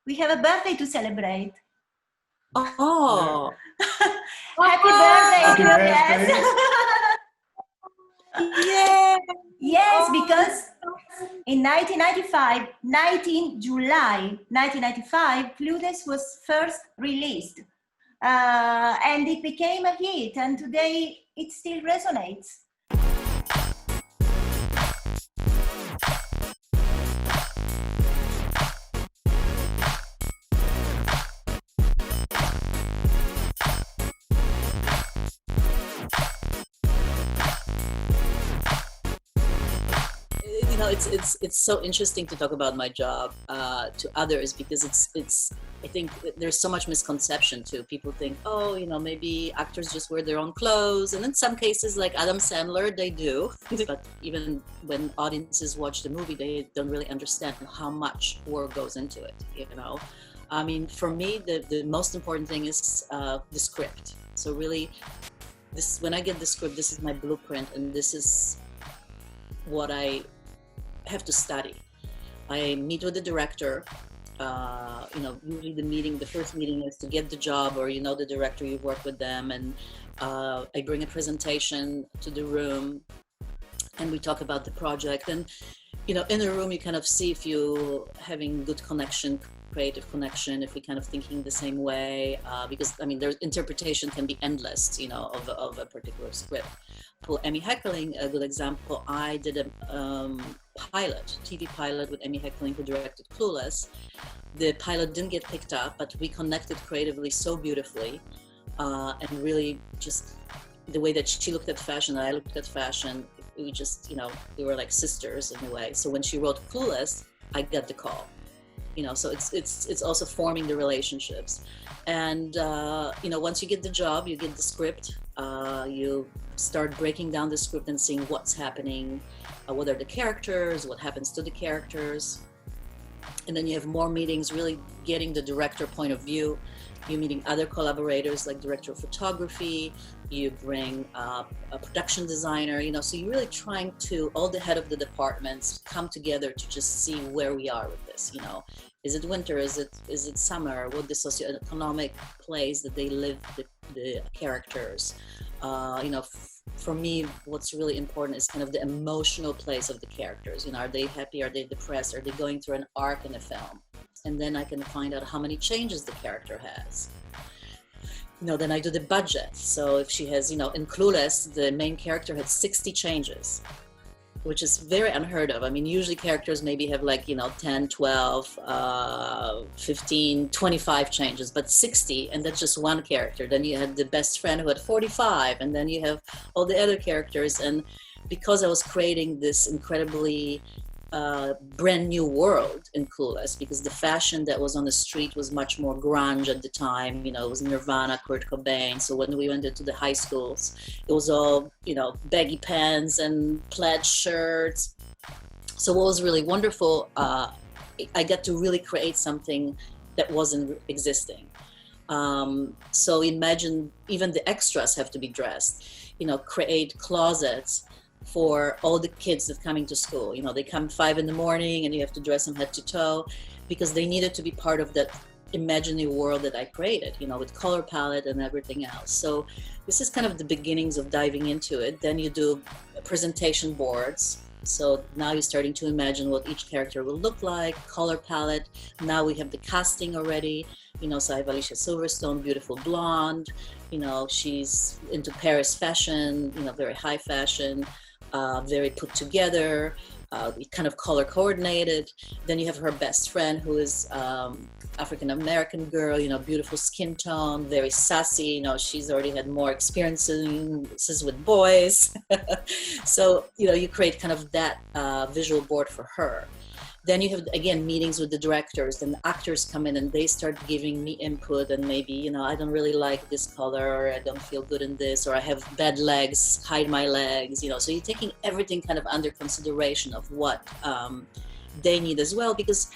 We have a birthday to celebrate. Oh. Happy birthday, Happy Clueless. Yeah. Yes, because in 1995, 19 July 1995, Clueless was first released. And it became a hit, and today it still resonates. You know, it's so interesting to talk about my job to others, because it's I think there's so much misconception too. People think, oh, you know, maybe actors just wear their own clothes, and in some cases, like Adam Sandler, they do. But even when audiences watch the movie, they don't really understand how much work goes into it. You know, I mean, for me, the most important thing is the script. So really, when I get the script, this is my blueprint, and this is what I have to study. I meet with the director. You know, usually the first meeting is to get the job, or you know the director, you work with them, and I bring a presentation to the room, and we talk about the project. And you know, in the room, you kind of see if you having good connection, creative connection, if we kind of thinking the same way, because I mean, there's interpretation can be endless, you know, of a particular script. For Emmy Heckling, a good example, I did a TV pilot with Emmy Heckling, who directed Clueless. The pilot didn't get picked up, but we connected creatively so beautifully, and really just the way that she looked at fashion and I looked at fashion, we just, you know, we were like sisters in a way. So when she wrote Clueless, I got the call. You know, so it's also forming the relationships. And you know, once you get the job, you get the script, you start breaking down the script and seeing what's happening, what are the characters, what happens to the characters. And then you have more meetings, really getting the director point of view. You're meeting other collaborators, like director of photography, you bring a production designer, you know, so you're really trying to, all the head of the departments come together to just see where we are with this, you know. Is it winter? Is it summer? What the socioeconomic place that they live, the characters? You know, for me, what's really important is kind of the emotional place of the characters. You know, are they happy? Are they depressed? Are they going through an arc in a film? And then I can find out how many changes the character has. You know, then I do the budget. So if she has, you know, in Clueless, the main character had 60 changes, which is very unheard of. I mean, usually characters maybe have like, you know, 10, 12, 15, 25 changes, but 60, and that's just one character. Then you had the best friend who had 45, and then you have all the other characters. And because I was creating this incredibly brand new world in Clueless, because the fashion that was on the street was much more grunge at the time. You know, it was Nirvana, Kurt Cobain. So when we went into the high schools, it was all, you know, baggy pants and plaid shirts. So what was really wonderful, I got to really create something that wasn't existing. So imagine even the extras have to be dressed, you know, create closets for all the kids that coming to school. You know, they come 5 a.m. and you have to dress them head to toe, because they needed to be part of that imaginary world that I created, you know, with color palette and everything else. So this is kind of the beginnings of diving into it. Then you do presentation boards. So now you're starting to imagine what each character will look like, color palette. Now we have the casting already. You know, so I have Alicia Silverstone, beautiful blonde. You know, she's into Paris fashion, you know, very high fashion. Very put together, kind of color coordinated. Then you have her best friend, who is African-American girl, you know, beautiful skin tone, very sassy. You know, she's already had more experiences with boys. So, you know, you create kind of that visual board for her. Then you have, again, meetings with the directors, and the actors come in and they start giving me input, and maybe, you know, I don't really like this color, or I don't feel good in this, or I have bad legs, hide my legs, you know. So you're taking everything kind of under consideration of what they need as well, because,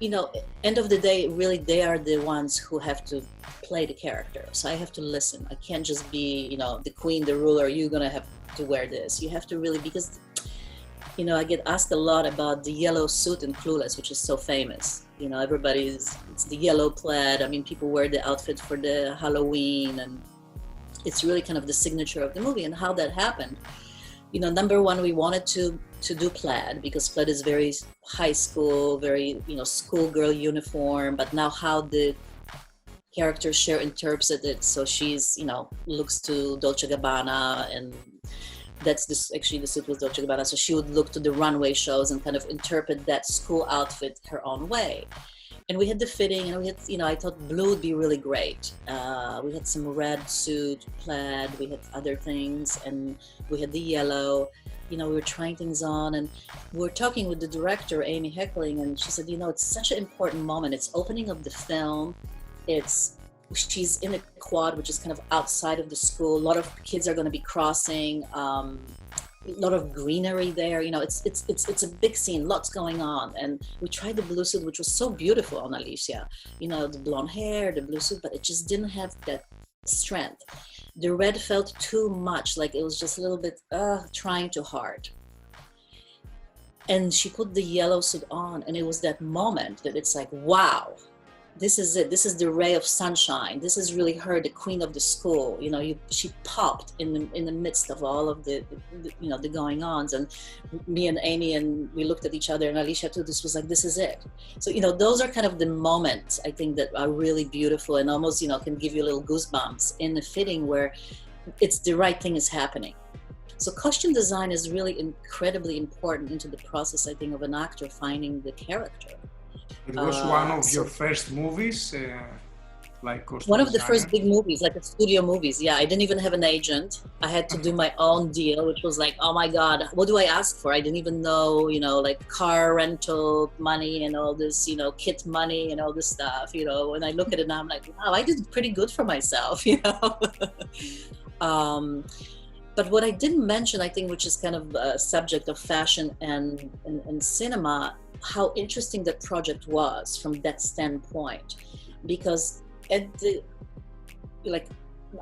you know, end of the day, really, they are the ones who have to play the character. So I have to listen. I can't just be, you know, the queen, the ruler, you're gonna have to wear this. You have to really, because, you know, I get asked a lot about the yellow suit in Clueless, which is so famous. You know, everybody's It's the yellow plaid. I mean, people wear the outfit for the Halloween, and it's really kind of the signature of the movie. And how that happened, you know, number one, we wanted to do plaid because plaid is very high school, very, you know, schoolgirl uniform. But now how the character Cher interprets it, so she's, you know, looks to Dolce Gabbana, and that's this, actually the suit was Dolce Gabbana, so she would look to the runway shows and kind of interpret that school outfit her own way. And we had the fitting, and we had, you know, I thought blue would be really great. We had some red suit, plaid, we had other things, and we had the yellow. You know, we were trying things on, and we were talking with the director, Amy Heckling, and she said, you know, it's such an important moment. It's opening of the film. She's in a quad, which is kind of outside of the school. A lot of kids are going to be crossing. A lot of greenery there. You know, it's a big scene. Lots going on. And we tried the blue suit, which was so beautiful on Alicia. You know, the blonde hair, the blue suit, but it just didn't have that strength. The red felt too much. Like it was just a little bit trying too hard. And she put the yellow suit on, and it was that moment that it's like, wow. This is it. This is the ray of sunshine. This is really her, the queen of the school. You know, she popped in the midst of all of the you know, the going-ons. And me and Amy, and we looked at each other, and Alicia too. This was like, this is it. So, you know, those are kind of the moments I think that are really beautiful and almost, you know, can give you a little goosebumps in the fitting where it's the right thing is happening. So costume design is really incredibly important into the process, I think, of an actor finding the character. It was one of your first movies, like costume one of the designer. first big movies, like a studio movies. Yeah, I didn't even have an agent. I had to do my own deal, which was like, oh my God, what do I ask for? I didn't even know, you know, like car rental money and all this, you know, kit money and all this stuff. You know, when I look at it now, I'm like, wow, I did pretty good for myself, you know. But what I didn't mention, I think, which is kind of a subject of fashion and cinema, how interesting that project was from that standpoint, because like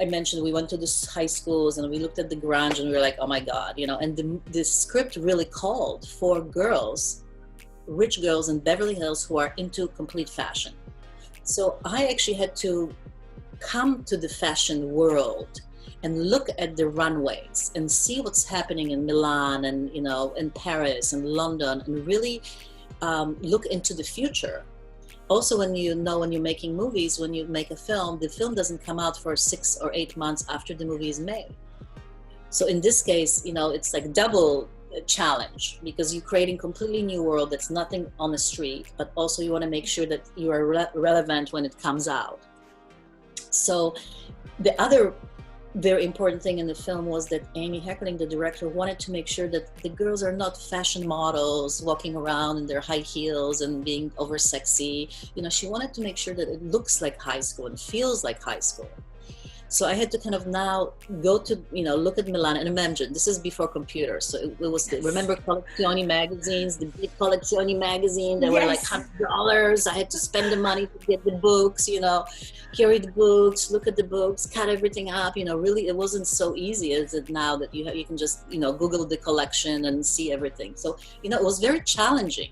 I mentioned, we went to the high schools and we looked at the grunge and we were like, oh my God, you know, and the script really called for girls, rich girls in Beverly Hills who are into complete fashion. So I actually had to come to the fashion world and look at the runways and see what's happening in Milan and, you know, in Paris and London, and really look into the future. Also, when you're making movies, when you make a film, the film doesn't come out for 6 or 8 months after the movie is made. So in this case, you know, it's like double challenge, because you're creating completely new world that's nothing on the street, but also you want to make sure that you are relevant when it comes out. So the other very important thing in the film was that Amy Heckling, the director, wanted to make sure that the girls are not fashion models walking around in their high heels and being over sexy. You know, she wanted to make sure that it looks like high school and feels like high school. So I had to kind of now go to, you know, look at Milan, and imagine, this is before computers. So it was, remember Collezioni magazines, the big Collezioni magazine that were like $100. I had to spend the money to get the books, you know, carry the books, look at the books, cut everything up. You know, really, it wasn't so easy as it now that you can just, you know, Google the collection and see everything. So, you know, it was very challenging.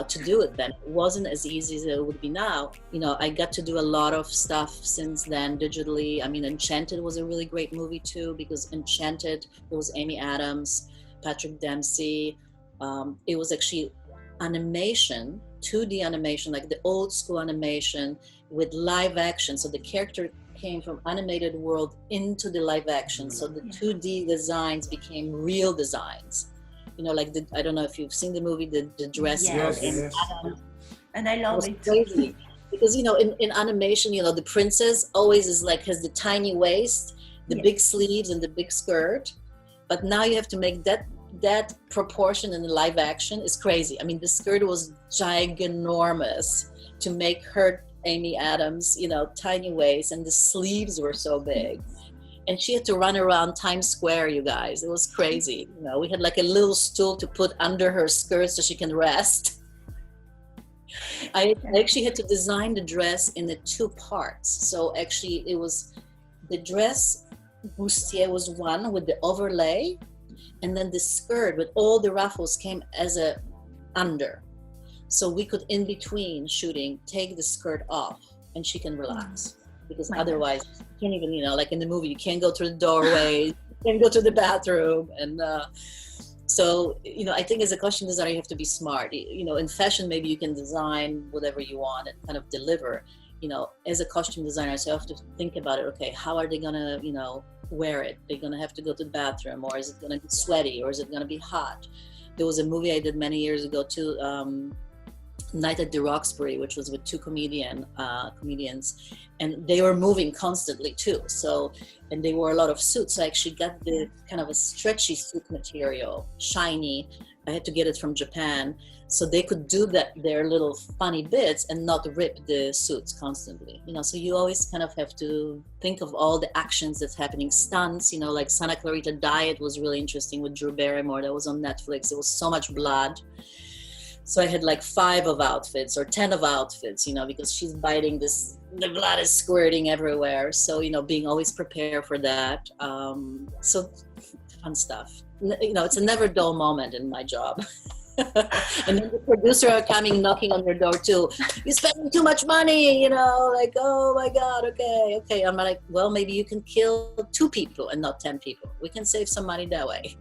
To do it then. It wasn't as easy as it would be now. You know, I got to do a lot of stuff since then digitally. I mean, Enchanted was a really great movie too, because Enchanted, it was Amy Adams, Patrick Dempsey. It was actually animation, 2D animation, like the old school animation with live action. So the character came from animated world into the live action. So the 2D designs became real designs. You know, like I don't know if you've seen the movie, the dress. Yes. And I love it. Crazy. Because, you know, in animation, you know, the princess always is like, has the tiny waist, the big sleeves and the big skirt. But now you have to make that proportion in the live action is crazy. I mean, the skirt was ginormous to make her, Amy Adams, you know, tiny waist, and the sleeves were so big. And she had to run around Times Square, you guys. It was crazy. You know, we had like a little stool to put under her skirt so she can rest. I actually had to design the dress in the 2 parts. So actually it was the dress bustier was one with the overlay, and then the skirt with all the ruffles came as a under. So we could, in between shooting, take the skirt off and she can relax. Because otherwise, you can't even, you know, like in the movie, you can't go through the doorway, you can't go to the bathroom. And so, you know, I think as a costume designer, you have to be smart. You know, in fashion, maybe you can design whatever you want and kind of deliver. You know, as a costume designer, so you have to think about it. Okay, how are they gonna, you know, wear it? They're gonna have to go to the bathroom, or is it gonna be sweaty, or is it gonna be hot? There was a movie I did many years ago too, Night at the Roxbury, which was with two comedians, and they were moving constantly too. So, and they wore a lot of suits. So I actually got the kind of a stretchy suit material, shiny. I had to get it from Japan, so they could do their little funny bits and not rip the suits constantly. You know, so you always kind of have to think of all the actions that's happening, stunts. You know, like Santa Clarita Diet was really interesting with Drew Barrymore. That was on Netflix. There was so much blood. So I had like 5 of outfits or 10 of outfits, you know, because she's biting this, the blood is squirting everywhere. So, you know, being always prepared for that. So fun stuff. You know, it's a never dull moment in my job. And then the producer are coming knocking on your door too. You're spending too much money, you know, like, oh my God, okay. I'm like, well, maybe you can kill 2 people and not 10 people. We can save some money that way.